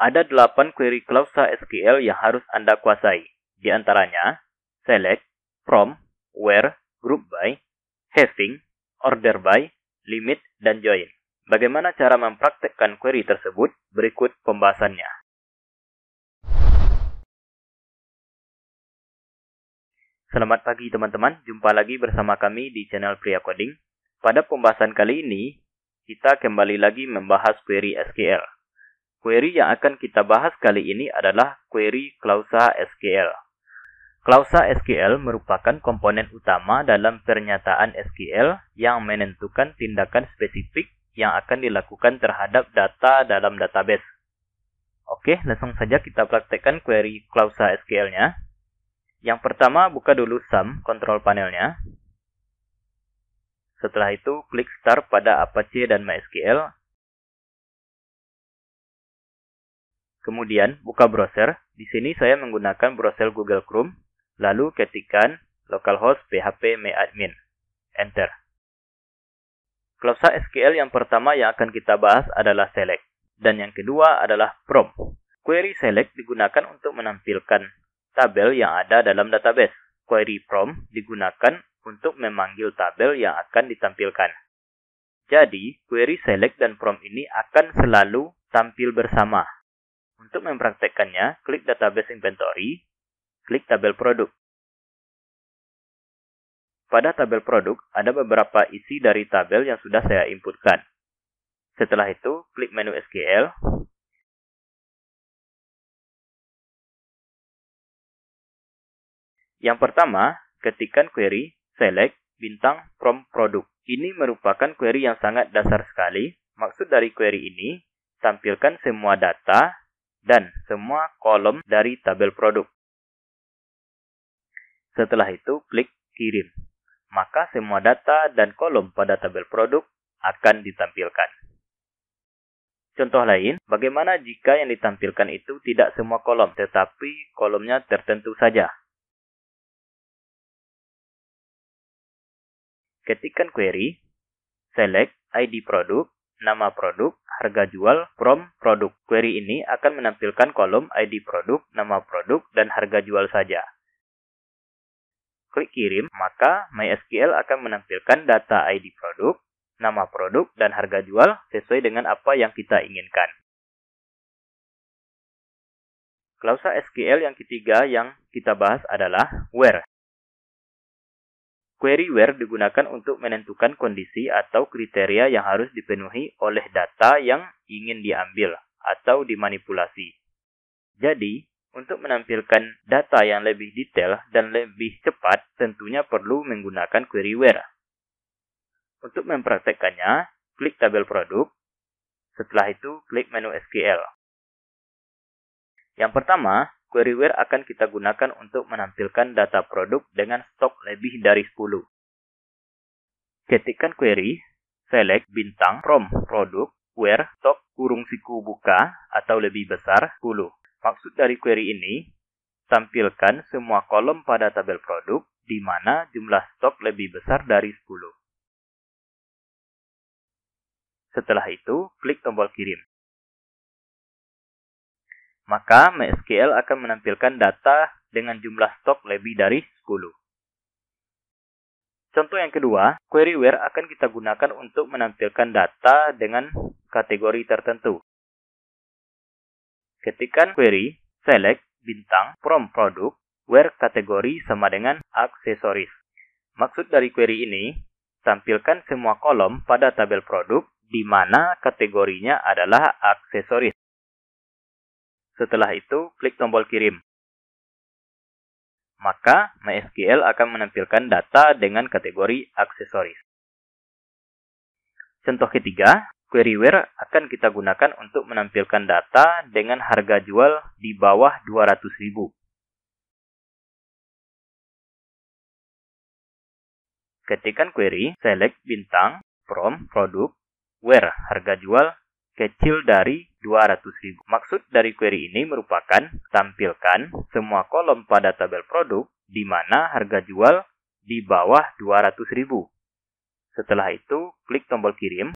Ada 8 query klausa SQL yang harus Anda kuasai. Di antaranya, select, from, where, group by, having, order by, limit, dan join. Bagaimana cara mempraktekkan query tersebut? Berikut pembahasannya. Selamat pagi teman-teman, jumpa lagi bersama kami di channel Pria Coding. Pada pembahasan kali ini, kita kembali lagi membahas query SQL. Query yang akan kita bahas kali ini adalah query klausa SQL. Klausa SQL merupakan komponen utama dalam pernyataan SQL yang menentukan tindakan spesifik yang akan dilakukan terhadap data dalam database. Oke, langsung saja kita praktekkan query klausa SQL-nya. Yang pertama, buka dulu SUM control panelnya. Setelah itu, klik Start pada Apache dan MySQL. Kemudian, buka browser. Di sini saya menggunakan browser Google Chrome. Lalu ketikkan localhost php myadmin. Enter. Klausa SQL yang pertama yang akan kita bahas adalah select. Dan yang kedua adalah from. Query select digunakan untuk menampilkan tabel yang ada dalam database. Query from digunakan untuk memanggil tabel yang akan ditampilkan. Jadi, query select dan from ini akan selalu tampil bersama. Untuk mempraktekkannya, klik Database Inventory, klik tabel produk. Pada tabel produk, ada beberapa isi dari tabel yang sudah saya inputkan. Setelah itu, klik menu SQL. Yang pertama, ketikkan query select bintang from produk. Ini merupakan query yang sangat dasar sekali. Maksud dari query ini, tampilkan semua data dan semua kolom dari tabel produk. Setelah itu, klik kirim. Maka semua data dan kolom pada tabel produk akan ditampilkan. Contoh lain, bagaimana jika yang ditampilkan itu tidak semua kolom, tetapi kolomnya tertentu saja? Ketikkan query, select ID produk, nama produk, harga jual, from produk. Query ini akan menampilkan kolom ID produk, nama produk, dan harga jual saja. Klik kirim, maka MySQL akan menampilkan data ID produk, nama produk, dan harga jual sesuai dengan apa yang kita inginkan. Klausa SQL yang ketiga yang kita bahas adalah where. Query where digunakan untuk menentukan kondisi atau kriteria yang harus dipenuhi oleh data yang ingin diambil atau dimanipulasi. Jadi, untuk menampilkan data yang lebih detail dan lebih cepat, tentunya perlu menggunakan query where. Untuk mempraktekkannya, klik tabel produk. Setelah itu, klik menu SQL. Yang pertama, query where akan kita gunakan untuk menampilkan data produk dengan stok lebih dari 10. Ketikkan query, select bintang from produk, where stok kurung siku buka atau lebih besar 10. Maksud dari query ini, tampilkan semua kolom pada tabel produk di mana jumlah stok lebih besar dari 10. Setelah itu, klik tombol kirim. Maka MySQL akan menampilkan data dengan jumlah stok lebih dari 10. Contoh yang kedua, query where akan kita gunakan untuk menampilkan data dengan kategori tertentu. Ketikkan query, select bintang from produk, where kategori sama dengan aksesoris. Maksud dari query ini, tampilkan semua kolom pada tabel produk di mana kategorinya adalah aksesoris. Setelah itu, klik tombol kirim. Maka, MySQL akan menampilkan data dengan kategori aksesoris. Contoh ketiga, query where akan kita gunakan untuk menampilkan data dengan harga jual di bawah 200.000. Ketikkan query, select bintang from produk, where harga jual kecil dari 200.000. Maksud dari query ini merupakan tampilkan semua kolom pada tabel produk di mana harga jual di bawah 200.000. Setelah itu, klik tombol kirim.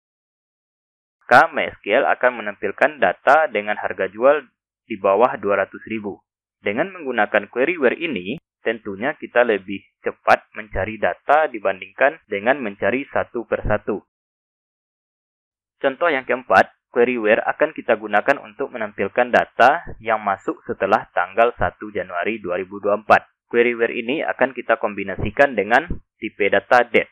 maka MySQL akan menampilkan data dengan harga jual di bawah 200.000. Dengan menggunakan query where ini, tentunya kita lebih cepat mencari data dibandingkan dengan mencari satu persatu. Contoh yang keempat, query where akan kita gunakan untuk menampilkan data yang masuk setelah tanggal 1 Januari 2024. Query where ini akan kita kombinasikan dengan tipe data date.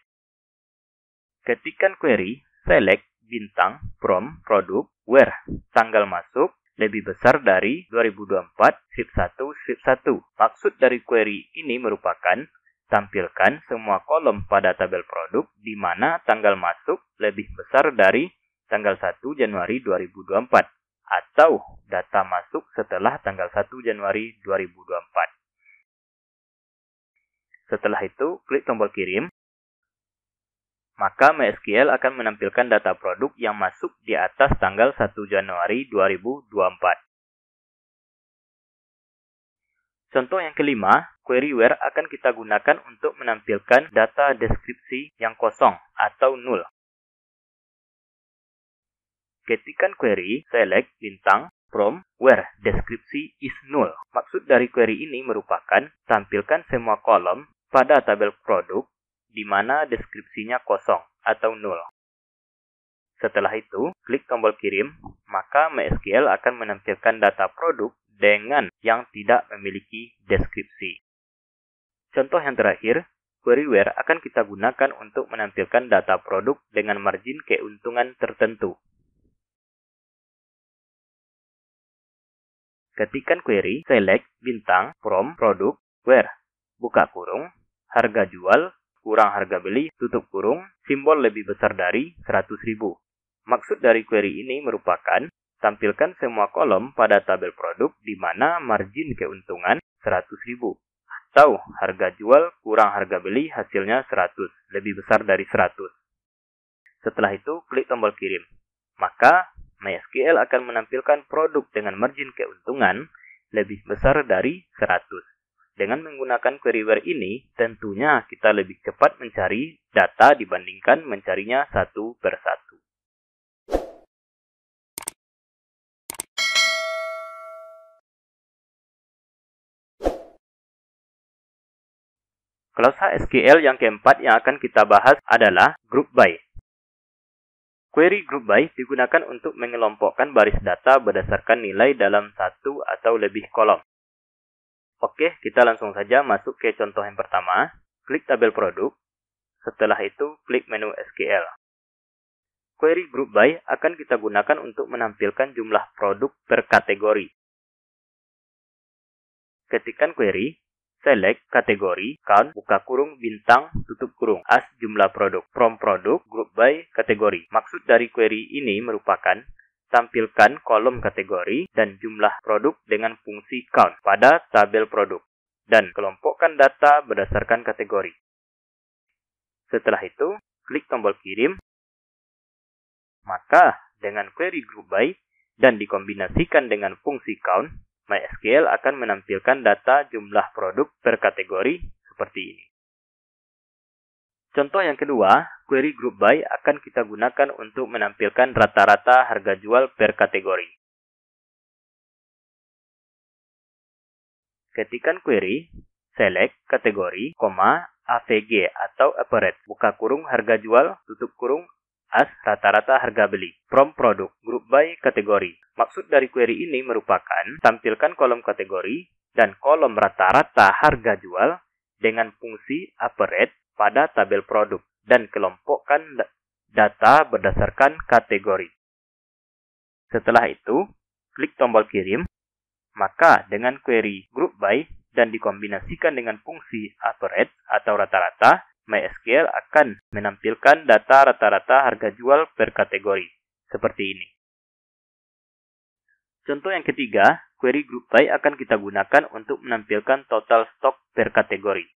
Ketikkan query, select, bintang, from, produk, where, tanggal masuk, lebih besar dari 2024, strip 1, strip 1. Maksud dari query ini merupakan tampilkan semua kolom pada tabel produk di mana tanggal masuk lebih besar dari tanggal 1 Januari 2024 atau data masuk setelah tanggal 1 Januari 2024. Setelah itu, klik tombol kirim. Maka MySQL akan menampilkan data produk yang masuk di atas tanggal 1 Januari 2024. Contoh yang kelima, query where akan kita gunakan untuk menampilkan data deskripsi yang kosong atau null. Ketikkan query, select, bintang, from, where, deskripsi is null. Maksud dari query ini merupakan tampilkan semua kolom pada tabel produk di mana deskripsinya kosong atau null. Setelah itu, klik tombol kirim, maka MySQL akan menampilkan data produk dengan yang tidak memiliki deskripsi. Contoh yang terakhir, query where akan kita gunakan untuk menampilkan data produk dengan margin keuntungan tertentu. Ketikkan query, select, bintang, from, produk, where, buka kurung, harga jual, kurang harga beli, tutup kurung, simbol lebih besar dari 100.000. Maksud dari query ini merupakan tampilkan semua kolom pada tabel produk di mana margin keuntungan 100.000 atau harga jual kurang harga beli hasilnya 100, lebih besar dari 100. Setelah itu, klik tombol kirim. Maka MySQL akan menampilkan produk dengan margin keuntungan lebih besar dari 100. Dengan menggunakan query where ini, tentunya kita lebih cepat mencari data dibandingkan mencarinya satu persatu. Klausa SQL yang keempat yang akan kita bahas adalah group by. Query group by digunakan untuk mengelompokkan baris data berdasarkan nilai dalam satu atau lebih kolom. Oke, kita langsung saja masuk ke contoh yang pertama. Klik tabel produk. Setelah itu, klik menu SQL. Query group by akan kita gunakan untuk menampilkan jumlah produk per kategori. Ketikkan query, select kategori, count, buka kurung, bintang, tutup kurung, as jumlah produk, from produk, group by, kategori. Maksud dari query ini merupakan tampilkan kolom kategori dan jumlah produk dengan fungsi count pada tabel produk dan kelompokkan data berdasarkan kategori. Setelah itu, klik tombol kirim. Maka, dengan query group by dan dikombinasikan dengan fungsi count, MySQL akan menampilkan data jumlah produk per kategori seperti ini. Contoh yang kedua, query group by akan kita gunakan untuk menampilkan rata-rata harga jual per kategori. Ketikkan query, select kategori, AVG atau average, buka kurung harga jual, tutup kurung, as rata-rata harga beli, from produk, group by kategori. Maksud dari query ini merupakan tampilkan kolom kategori dan kolom rata-rata harga jual dengan fungsi average pada tabel produk dan kelompokkan data berdasarkan kategori. Setelah itu, klik tombol kirim. Maka dengan query group by dan dikombinasikan dengan fungsi average atau rata-rata, MySQL akan menampilkan data rata-rata harga jual per kategori, seperti ini. Contoh yang ketiga, query group by akan kita gunakan untuk menampilkan total stok per kategori.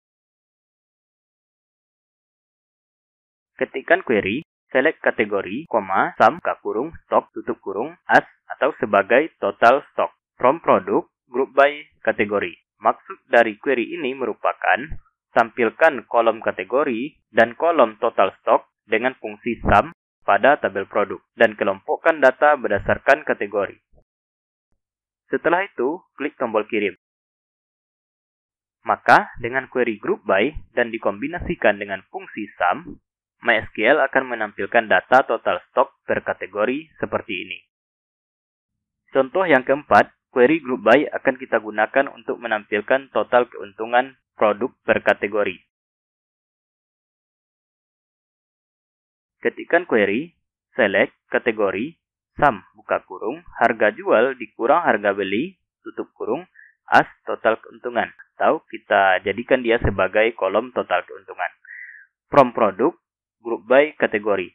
Ketikkan query, select kategori, sum, buka kurung, stok, tutup kurung, as, atau sebagai total stok, from produk, group by kategori. Maksud dari query ini merupakan tampilkan kolom kategori dan kolom total stok dengan fungsi sum pada tabel produk dan kelompokkan data berdasarkan kategori. Setelah itu, klik tombol kirim. Maka, dengan query group by dan dikombinasikan dengan fungsi sum, MySQL akan menampilkan data total stok per kategori seperti ini. Contoh yang keempat, query group by akan kita gunakan untuk menampilkan total keuntungan produk per kategori. Ketikkan query, select kategori, sum buka kurung, harga jual dikurang harga beli, tutup kurung, as total keuntungan. Atau kita jadikan dia sebagai kolom total keuntungan. From produk, group by kategori.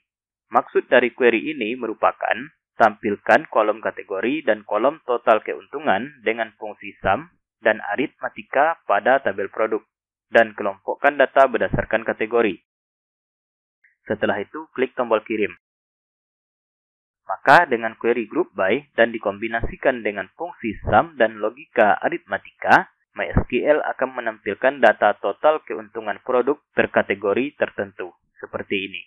Maksud dari query ini merupakan tampilkan kolom kategori dan kolom total keuntungan dengan fungsi sum dan aritmatika pada tabel produk, dan kelompokkan data berdasarkan kategori. Setelah itu, klik tombol kirim. Maka dengan query group by dan dikombinasikan dengan fungsi sum dan logika aritmatika, MySQL akan menampilkan data total keuntungan produk per kategori tertentu, seperti ini.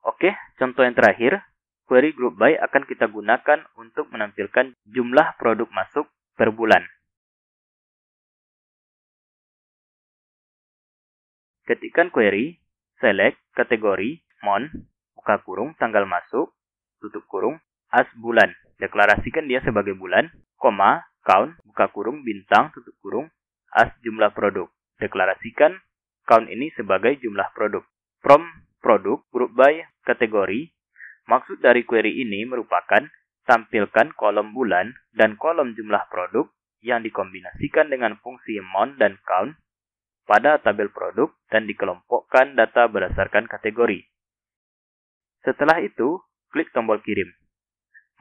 Oke, contoh yang terakhir, query group by akan kita gunakan untuk menampilkan jumlah produk masuk per bulan. Ketikkan query, select kategori, month, buka kurung, tanggal masuk, tutup kurung, as bulan. Deklarasikan dia sebagai bulan, koma, count, buka kurung, bintang, tutup kurung, as jumlah produk. Deklarasikan count ini sebagai jumlah produk. From produk, group by, kategori. Maksud dari query ini merupakan tampilkan kolom bulan dan kolom jumlah produk yang dikombinasikan dengan fungsi month dan count pada tabel produk dan dikelompokkan data berdasarkan kategori. Setelah itu, klik tombol kirim.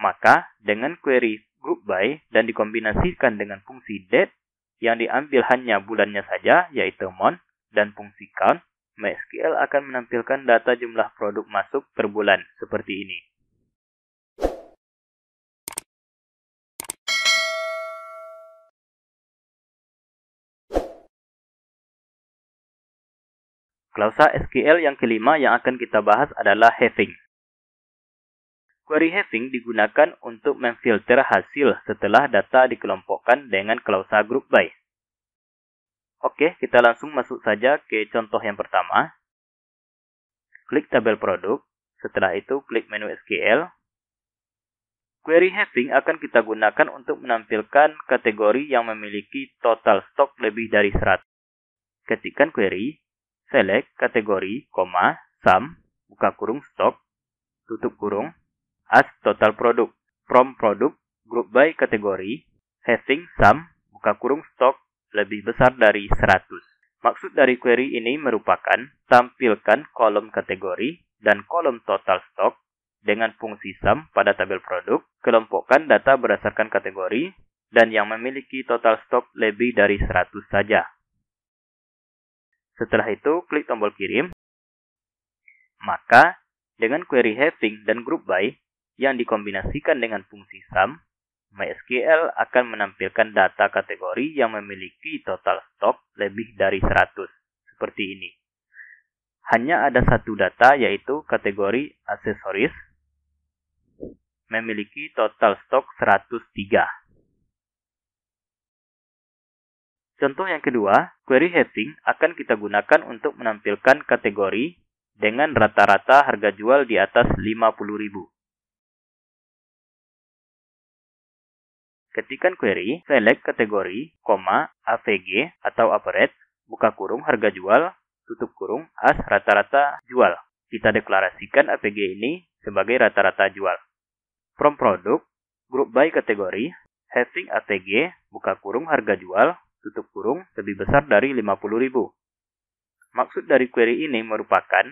Maka, dengan query group by dan dikombinasikan dengan fungsi date yang diambil hanya bulannya saja, yaitu month, dan fungsi count, MySQL akan menampilkan data jumlah produk masuk per bulan, seperti ini. Klausa SQL yang kelima yang akan kita bahas adalah having. Query having digunakan untuk memfilter hasil setelah data dikelompokkan dengan klausa group by. Oke, kita langsung masuk saja ke contoh yang pertama. Klik tabel produk, setelah itu klik menu SQL. Query having akan kita gunakan untuk menampilkan kategori yang memiliki total stok lebih dari 100. Ketikkan query, select kategori, sum, buka kurung stok, tutup kurung, as total produk. From produk, group by kategori, having sum, buka kurung stok, lebih besar dari 100. Maksud dari query ini merupakan tampilkan kolom kategori dan kolom total stok dengan fungsi sum pada tabel produk, kelompokkan data berdasarkan kategori, dan yang memiliki total stok lebih dari 100 saja. Setelah itu, klik tombol kirim. Maka, dengan query having dan group by yang dikombinasikan dengan fungsi sum, MySQL akan menampilkan data kategori yang memiliki total stok lebih dari 100, seperti ini. Hanya ada satu data, yaitu kategori aksesoris, memiliki total stok 103. Contoh yang kedua, query having akan kita gunakan untuk menampilkan kategori dengan rata-rata harga jual di atas 50.000. Ketikkan query, select kategori, AVG atau average, buka kurung harga jual, tutup kurung, as rata-rata jual. Kita deklarasikan AVG ini sebagai rata-rata jual. From produk, group by kategori, having AVG, buka kurung harga jual, tutup kurung, lebih besar dari 50.000. Maksud dari query ini merupakan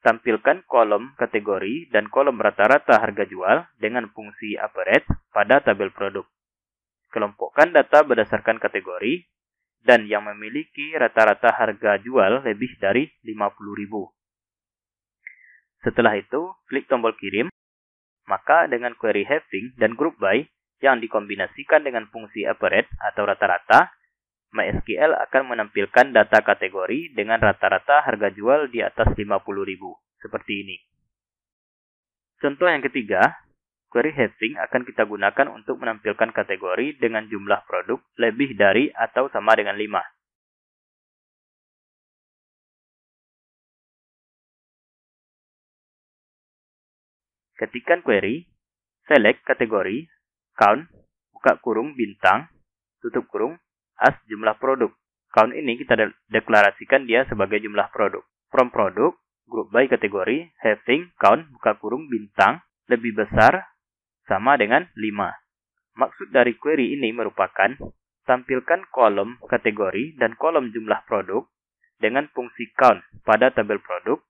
tampilkan kolom kategori dan kolom rata-rata harga jual dengan fungsi average pada tabel produk. Kelompokkan data berdasarkan kategori dan yang memiliki rata-rata harga jual lebih dari 50.000. Setelah itu, klik tombol kirim. Maka dengan query having dan group by yang dikombinasikan dengan fungsi average atau rata-rata, MySQL akan menampilkan data kategori dengan rata-rata harga jual di atas 50.000, seperti ini. Contoh yang ketiga, query having akan kita gunakan untuk menampilkan kategori dengan jumlah produk lebih dari atau sama dengan 5. Ketikkan query, select kategori, count, buka kurung bintang, tutup kurung, as jumlah produk. Count ini kita deklarasikan dia sebagai jumlah produk. From produk, group by kategori, having, count, buka kurung bintang, lebih besar, sama dengan 5. Maksud dari query ini merupakan tampilkan kolom kategori dan kolom jumlah produk dengan fungsi count pada tabel produk,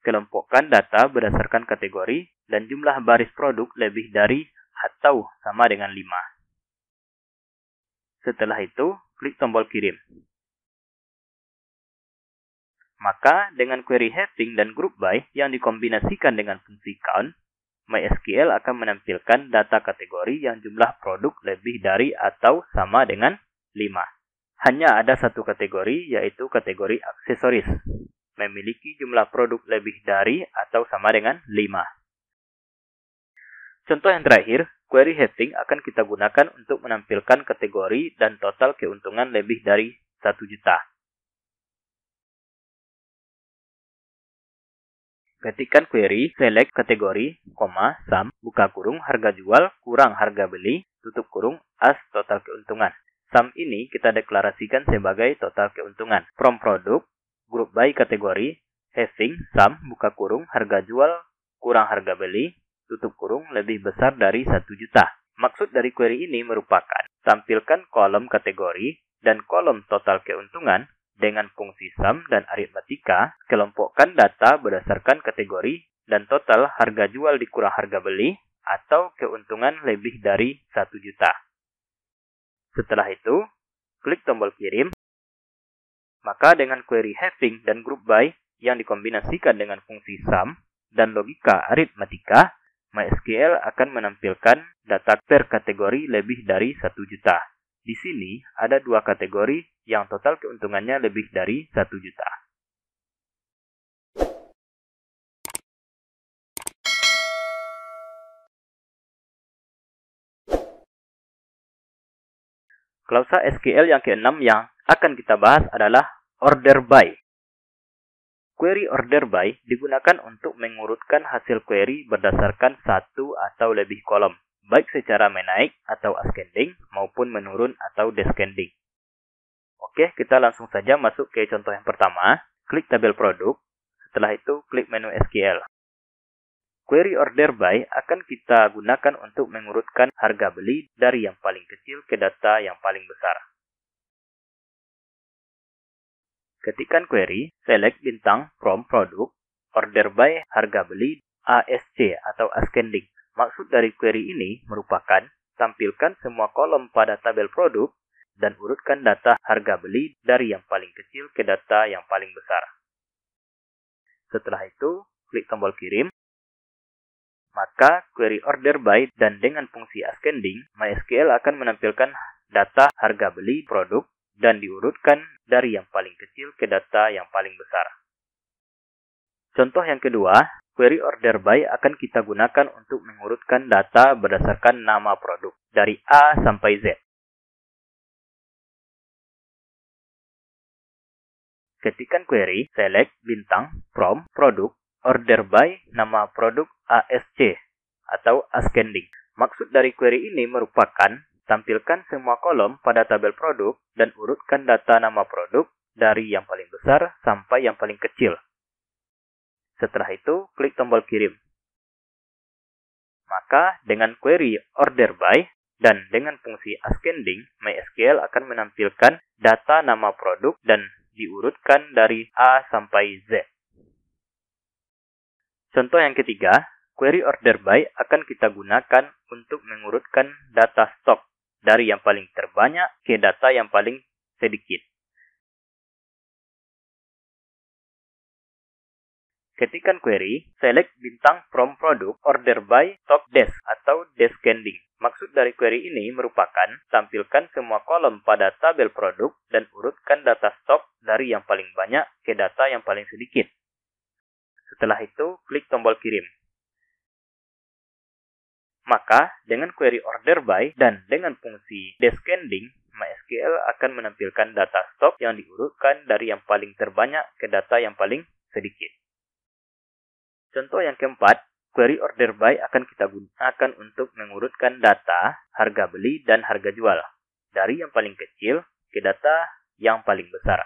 kelompokkan data berdasarkan kategori, dan jumlah baris produk lebih dari atau sama dengan 5. Setelah itu, klik tombol kirim. Maka, dengan query having dan group by yang dikombinasikan dengan fungsi count, MySQL akan menampilkan data kategori yang jumlah produk lebih dari atau sama dengan 5. Hanya ada satu kategori, yaitu kategori aksesoris, memiliki jumlah produk lebih dari atau sama dengan 5. Contoh yang terakhir, query having akan kita gunakan untuk menampilkan kategori dan total keuntungan lebih dari 1 juta. Ketikkan query, select kategori, sum, buka kurung, harga jual, kurang harga beli, tutup kurung, as total keuntungan. Sum ini kita deklarasikan sebagai total keuntungan. From produk, group by kategori, having, sum, buka kurung, harga jual, kurang harga beli, tutup kurung, lebih besar dari 1 juta. Maksud dari query ini merupakan tampilkan kolom kategori dan kolom total keuntungan dengan fungsi sum dan aritmatika, kelompokkan data berdasarkan kategori dan total harga jual dikurang harga beli atau keuntungan lebih dari 1 juta. Setelah itu, klik tombol kirim. Maka dengan query having dan group by yang dikombinasikan dengan fungsi sum dan logika aritmatika, MySQL akan menampilkan data per kategori lebih dari 1 juta. Di sini ada 2 kategori yang total keuntungannya lebih dari 1 juta. Klausa SQL yang ke-6 yang akan kita bahas adalah order by. Query order by digunakan untuk mengurutkan hasil query berdasarkan satu atau lebih kolom, baik secara menaik atau ascending maupun menurun atau descending. Oke, kita langsung saja masuk ke contoh yang pertama. Klik tabel produk, setelah itu klik menu SQL. Query order by akan kita gunakan untuk mengurutkan harga beli dari yang paling kecil ke data yang paling besar. Ketikkan query, select bintang from produk, order by harga beli ASC atau ascending. Maksud dari query ini merupakan tampilkan semua kolom pada tabel produk dan urutkan data harga beli dari yang paling kecil ke data yang paling besar. Setelah itu, klik tombol kirim. Maka, query order by dan dengan fungsi ascending, MySQL akan menampilkan data harga beli produk dan diurutkan dari yang paling kecil ke data yang paling besar. Contoh yang kedua, query order by akan kita gunakan untuk mengurutkan data berdasarkan nama produk dari A sampai Z. Ketikkan query, select bintang from produk, order by nama produk ASC atau ascending. Maksud dari query ini merupakan tampilkan semua kolom pada tabel produk dan urutkan data nama produk dari yang paling besar sampai yang paling kecil. Setelah itu, klik tombol kirim. Maka dengan query order by dan dengan fungsi ascending, MySQL akan menampilkan data nama produk dan diurutkan dari A sampai Z. Contoh yang ketiga, query order by akan kita gunakan untuk mengurutkan data stok dari yang paling terbanyak ke data yang paling sedikit. Ketikkan query, select bintang from produk, order by, stock desk atau descending. Maksud dari query ini merupakan tampilkan semua kolom pada tabel produk dan urutkan data stok dari yang paling banyak ke data yang paling sedikit. Setelah itu, klik tombol kirim. Maka, dengan query order by dan dengan fungsi descending, MySQL akan menampilkan data stok yang diurutkan dari yang paling terbanyak ke data yang paling sedikit. Contoh yang keempat, query order by akan kita gunakan untuk mengurutkan data harga beli dan harga jual dari yang paling kecil ke data yang paling besar.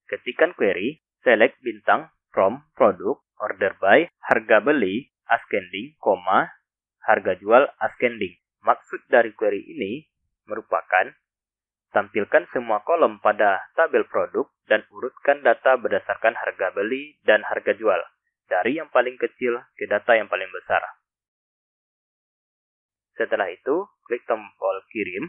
Ketikkan query, select bintang from product, order by, harga beli, ascending, harga jual, ascending. Maksud dari query ini merupakan tampilkan semua kolom pada tabel produk dan urutkan data berdasarkan harga beli dan harga jual dari yang paling kecil ke data yang paling besar. Setelah itu, klik tombol kirim,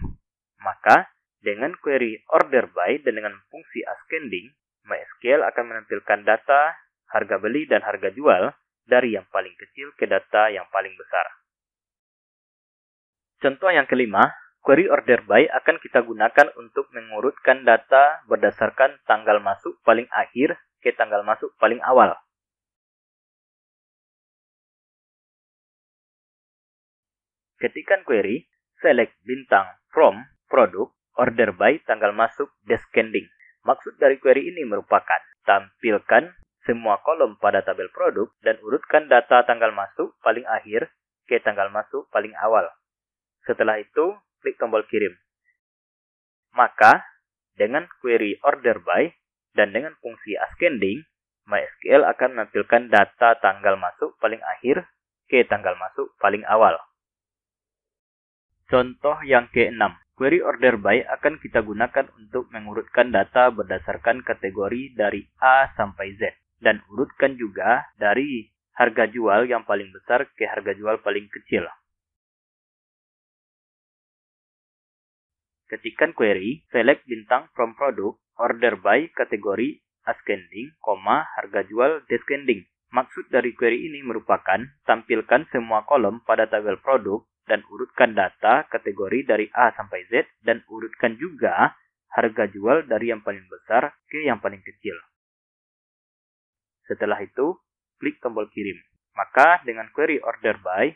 maka dengan query order by dan dengan fungsi ascending, MySQL akan menampilkan data harga beli dan harga jual dari yang paling kecil ke data yang paling besar. Contoh yang kelima, query order by akan kita gunakan untuk mengurutkan data berdasarkan tanggal masuk paling akhir ke tanggal masuk paling awal. Ketikkan query, select bintang from product, order by, tanggal masuk, descending. Maksud dari query ini merupakan tampilkan semua kolom pada tabel produk dan urutkan data tanggal masuk paling akhir ke tanggal masuk paling awal. Setelah itu, klik tombol kirim. Maka, dengan query order by dan dengan fungsi ascending, MySQL akan menampilkan data tanggal masuk paling akhir ke tanggal masuk paling awal. Contoh yang keenam. Query order by akan kita gunakan untuk mengurutkan data berdasarkan kategori dari A sampai Z. Dan urutkan juga dari harga jual yang paling besar ke harga jual paling kecil. Ketikkan query, select bintang from product, order by, kategori ascending, harga jual descending. Maksud dari query ini merupakan tampilkan semua kolom pada tabel produk dan urutkan data kategori dari A sampai Z dan urutkan juga harga jual dari yang paling besar ke yang paling kecil. Setelah itu, klik tombol kirim. Maka dengan query order by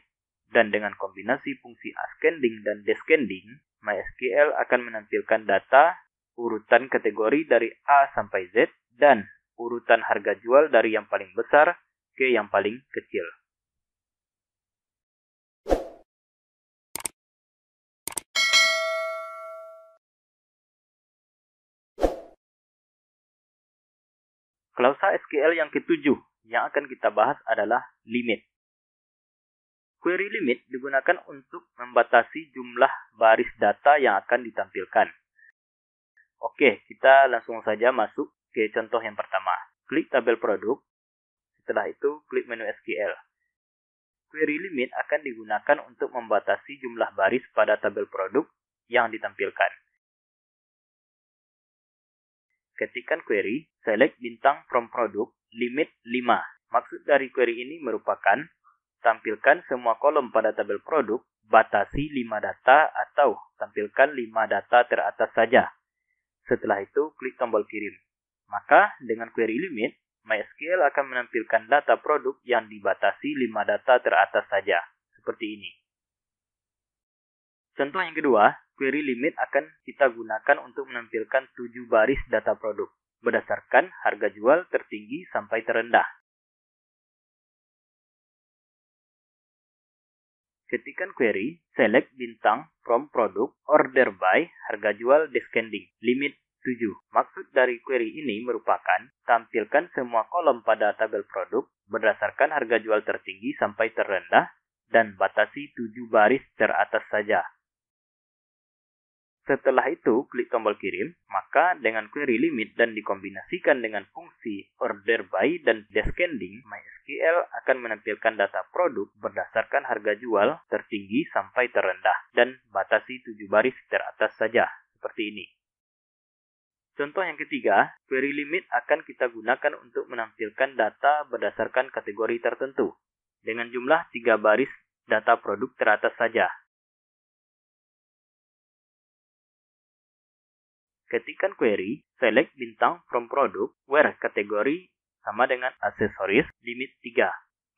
dan dengan kombinasi fungsi ascending dan descending, MySQL akan menampilkan data urutan kategori dari A sampai Z dan urutan harga jual dari yang paling besar ke yang paling kecil. Klausa SQL yang ketujuh yang akan kita bahas adalah limit. Query limit digunakan untuk membatasi jumlah baris data yang akan ditampilkan. Oke, kita langsung saja masuk ke contoh yang pertama. Klik tabel produk, setelah itu klik menu SQL. Query limit akan digunakan untuk membatasi jumlah baris pada tabel produk yang ditampilkan. Ketikkan query, select bintang from product, limit 5. Maksud dari query ini merupakan tampilkan semua kolom pada tabel produk, batasi 5 data atau tampilkan 5 data teratas saja. Setelah itu, klik tombol kirim. Maka, dengan query limit, MySQL akan menampilkan data produk yang dibatasi 5 data teratas saja, seperti ini. Contoh yang kedua, query limit akan kita gunakan untuk menampilkan 7 baris data produk, berdasarkan harga jual tertinggi sampai terendah. Ketikkan query, select bintang from product, order by, harga jual descending, limit 7. Maksud dari query ini merupakan tampilkan semua kolom pada tabel produk berdasarkan harga jual tertinggi sampai terendah dan batasi 7 baris teratas saja. Setelah itu, klik tombol kirim, maka dengan query limit dan dikombinasikan dengan fungsi order by dan descending, MySQL akan menampilkan data produk berdasarkan harga jual tertinggi sampai terendah dan batasi 7 baris teratas saja, seperti ini. Contoh yang ketiga, query limit akan kita gunakan untuk menampilkan data berdasarkan kategori tertentu, dengan jumlah 3 baris data produk teratas saja. Ketikkan query, select bintang from product, where kategori sama dengan aksesoris, limit 3.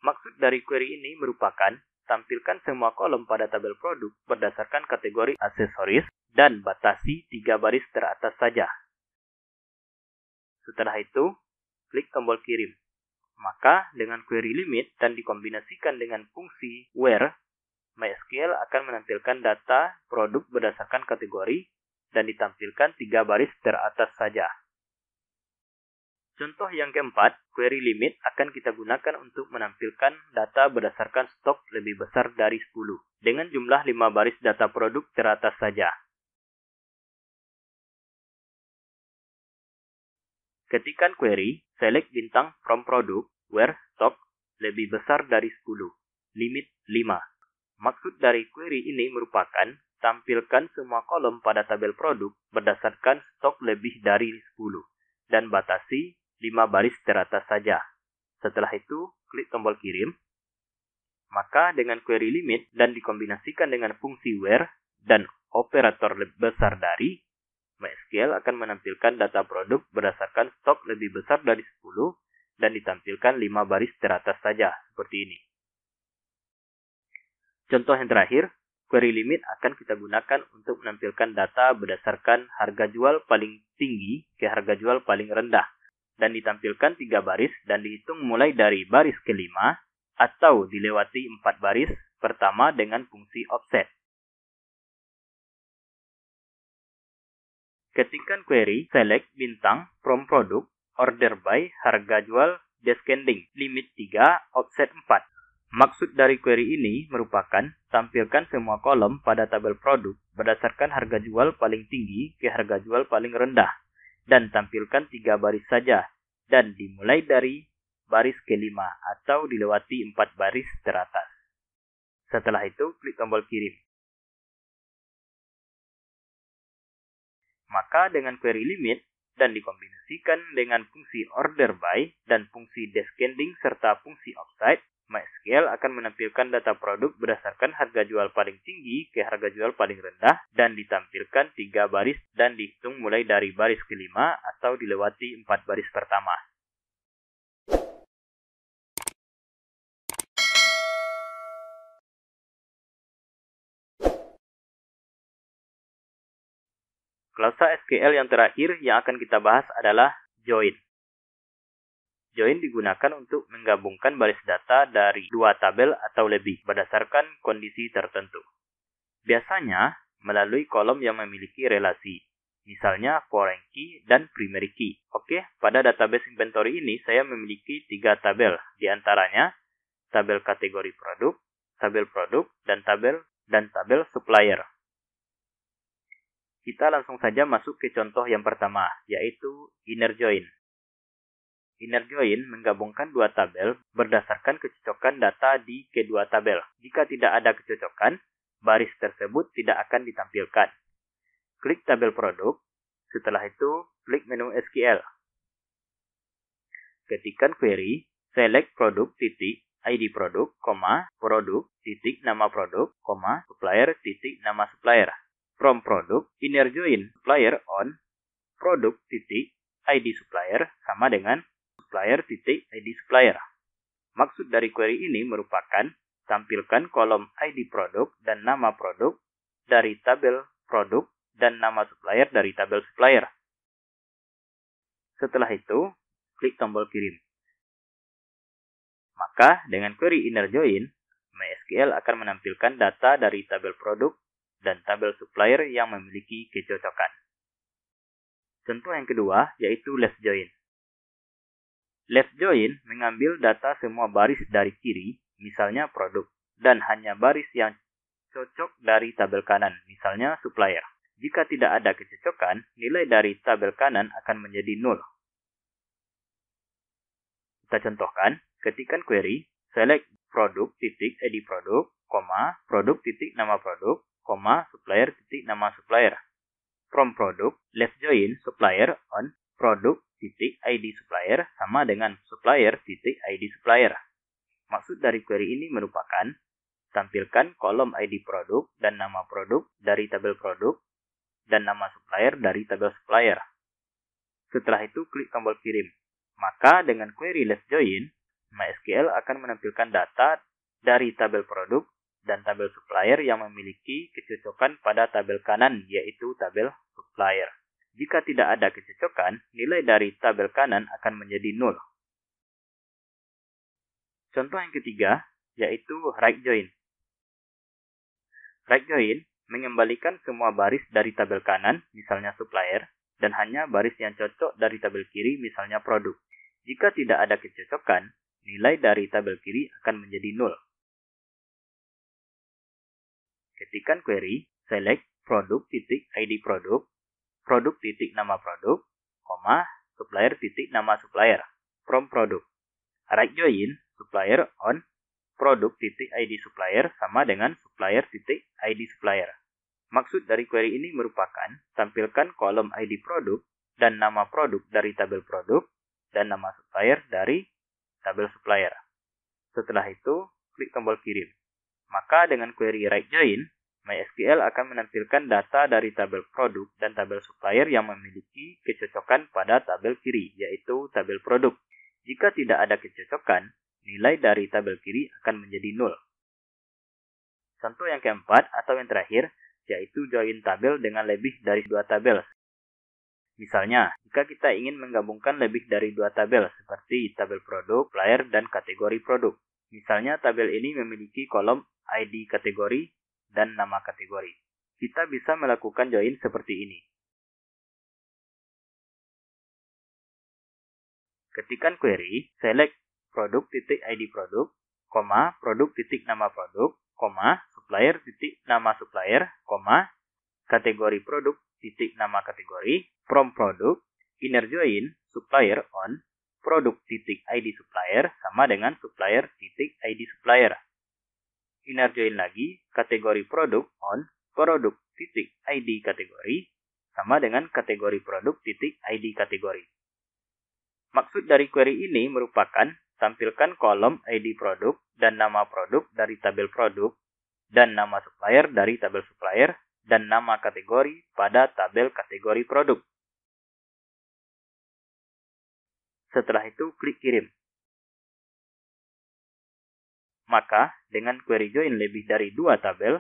Maksud dari query ini merupakan tampilkan semua kolom pada tabel produk berdasarkan kategori aksesoris dan batasi 3 baris teratas saja. Setelah itu, klik tombol kirim. Maka dengan query limit dan dikombinasikan dengan fungsi where, MySQL akan menampilkan data produk berdasarkan kategori dan ditampilkan 3 baris teratas saja. Contoh yang keempat, query limit akan kita gunakan untuk menampilkan data berdasarkan stok lebih besar dari 10, dengan jumlah 5 baris data produk teratas saja. Ketikkan query, select bintang from product, where stock lebih besar dari 10, limit 5. Maksud dari query ini merupakan tampilkan semua kolom pada tabel produk berdasarkan stok lebih dari 10, dan batasi 5 baris teratas saja. Setelah itu, klik tombol kirim. Maka dengan query limit dan dikombinasikan dengan fungsi where dan operator besar dari, MySQL akan menampilkan data produk berdasarkan stok lebih besar dari 10 dan ditampilkan 5 baris teratas saja, seperti ini. Contoh yang terakhir, query limit akan kita gunakan untuk menampilkan data berdasarkan harga jual paling tinggi ke harga jual paling rendah, dan ditampilkan 3 baris dan dihitung mulai dari baris kelima atau dilewati 4 baris pertama dengan fungsi offset. Ketikkan query, select bintang from product, order by, harga jual, descending, limit 3, offset 4. Maksud dari query ini merupakan tampilkan semua kolom pada tabel produk berdasarkan harga jual paling tinggi ke harga jual paling rendah, dan tampilkan 3 baris saja, dan dimulai dari baris kelima atau dilewati 4 baris teratas. Setelah itu, klik tombol kirim. Maka dengan query limit dan dikombinasikan dengan fungsi order by dan fungsi descending serta fungsi offset, MySQL akan menampilkan data produk berdasarkan harga jual paling tinggi ke harga jual paling rendah dan ditampilkan 3 baris dan dihitung mulai dari baris kelima atau dilewati 4 baris pertama. Klausa SQL yang terakhir yang akan kita bahas adalah join. Join digunakan untuk menggabungkan baris data dari 2 tabel atau lebih berdasarkan kondisi tertentu. Biasanya melalui kolom yang memiliki relasi, misalnya foreign key dan primary key. Oke, pada database inventory ini saya memiliki 3 tabel, di antaranya tabel kategori produk, dan tabel supplier. Kita langsung saja masuk ke contoh yang pertama, yaitu inner join. Inner join menggabungkan 2 tabel berdasarkan kecocokan data di kedua tabel. Jika tidak ada kecocokan, baris tersebut tidak akan ditampilkan. Klik tabel produk, setelah itu klik menu SQL. Ketikkan query, select produk titik ID produk, produk titik nama produk, supplier titik nama supplier. From produk, inner join supplier on produk titik ID supplier sama dengan supplier titik ID supplier. Maksud dari query ini merupakan tampilkan kolom ID produk dan nama produk dari tabel produk dan nama supplier dari tabel supplier. Setelah itu, klik tombol kirim. Maka dengan query inner join, MySQL akan menampilkan data dari tabel produk dan tabel supplier yang memiliki kecocokan. Contoh yang kedua yaitu left join. Left join mengambil data semua baris dari kiri, misalnya produk, dan hanya baris yang cocok dari tabel kanan, misalnya supplier. Jika tidak ada kecocokan, nilai dari tabel kanan akan menjadi 0. Kita contohkan, ketikkan query, select produk titik ID produk, produk titik nama produk, supplier titik nama supplier. From produk, left join supplier on produk titik ID supplier sama dengan supplier titik ID supplier. Maksud dari query ini merupakan tampilkan kolom ID produk dan nama produk dari tabel produk dan nama supplier dari tabel supplier. Setelah itu klik tombol kirim. Maka dengan query left join, MySQL akan menampilkan data dari tabel produk dan tabel supplier yang memiliki kecocokan pada tabel kanan, yaitu tabel supplier. Jika tidak ada kecocokan, nilai dari tabel kanan akan menjadi 0. Contoh yang ketiga, yaitu right join. Right join mengembalikan semua baris dari tabel kanan, misalnya supplier, dan hanya baris yang cocok dari tabel kiri, misalnya produk. Jika tidak ada kecocokan, nilai dari tabel kiri akan menjadi 0. Ketikkan query, select produk.id produk, produk.nama produk, supplier.nama supplier, from produk. Right join supplier on produk.id supplier sama dengan supplier.id supplier. Maksud dari query ini merupakan tampilkan kolom ID produk dan nama produk dari tabel produk dan nama supplier dari tabel supplier. Setelah itu, klik tombol kirim. Maka dengan query right join, MySQL akan menampilkan data dari tabel produk dan tabel supplier yang memiliki kecocokan pada tabel kiri, yaitu tabel produk. Jika tidak ada kecocokan, nilai dari tabel kiri akan menjadi 0. Contoh yang keempat atau yang terakhir, yaitu join tabel dengan lebih dari 2 tabel. Misalnya, jika kita ingin menggabungkan lebih dari 2 tabel, seperti tabel produk, supplier, dan kategori produk. Misalnya, tabel ini memiliki kolom ID kategori dan nama kategori. Kita bisa melakukan join seperti ini. Ketikkan query, select produk.id produk, produk.nama produk, supplier.nama supplier, kategori produk.nama kategori, from produk, inner join, supplier on, produk.id supplier sama dengan supplier.id supplier. Inner join lagi, kategori produk on, produk.id kategori sama dengan kategori produk.id kategori. Maksud dari query ini merupakan tampilkan kolom ID produk dan nama produk dari tabel produk dan nama supplier dari tabel supplier dan nama kategori pada tabel kategori produk. Setelah itu klik kirim. Maka dengan query join lebih dari 2 tabel,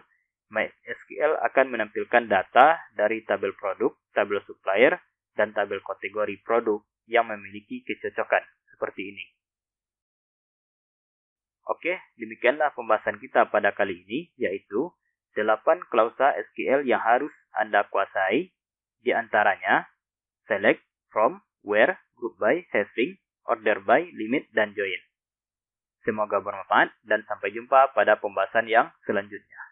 MySQL akan menampilkan data dari tabel produk, tabel supplier, dan tabel kategori produk yang memiliki kecocokan seperti ini. Oke, demikianlah pembahasan kita pada kali ini, yaitu 8 klausa SQL yang harus Anda kuasai, di antaranya select, from, where, group by, hasing, order by, limit, dan join. Semoga bermanfaat dan sampai jumpa pada pembahasan yang selanjutnya.